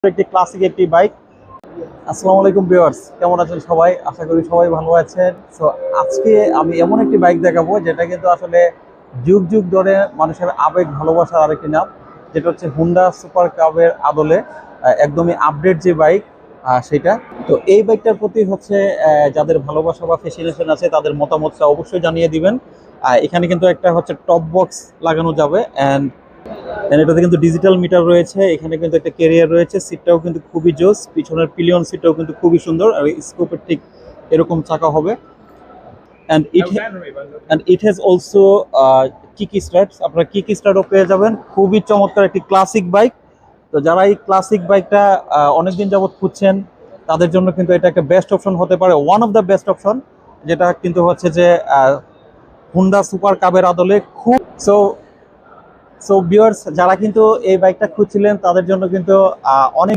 একটি ক্লাসিক একটি বাইক। আসসালামু আলাইকুম ভিউয়ার্স, কেমন আছেন সবাই? আশা করি সবাই ভালো আছেন। সো আজকে আমি এমন একটি বাইক দেখাবো যেটা কিন্তু আসলে যুগ যুগ ধরে মানুষের আবেগ ভালোবাসার আরেকটি নাম, যেটা হচ্ছে হুন্ডা সুপার কাবের আদলে একদমই আপডেট যে বাইক সেটা। তো এই বাইকটার প্রতি হচ্ছে যাদের ভালোবাসা বা ফ্যাসিনেশন আছে তাদের মতামতটা অবশ্যই জানিয়ে দিবেন। এখানে কিন্তু একটা হচ্ছে টপ বক্স লাগানো যাবে, অ্যান্ড এটাতে কিন্তু ডিজিটাল মিটার রয়েছে। এখানে কিন্তু একটা ক্যারিয়ার রয়েছে, সিটটাও কিন্তু খুবই জোস, পিছনের পিলিয়ন সিটটাও কিন্তু খুবই সুন্দর, আর স্কোপের ঠিক এরকম চাকা হবে। And it has also kick start, আপনারা কিক স্টার্টও পেয়ে যাবেন। খুবই চমৎকার একটি ক্লাসিক বাইক। তো যারা এই ক্লাসিক বাইকটা অনেকদিন যাবত খুঁজছেন তাদের জন্য কিন্তু এটা একটা বেস্ট অপশন হতে পারে, one of the best option. যেটা কিন্তু হচ্ছে যে হুন্ডা সুপার কাবের আদলে খুব সো সো ভিউয়ার্স, যারা কিন্তু এই বাইকটা খুঁজছিলেন তাদের জন্য কিন্তু অনেক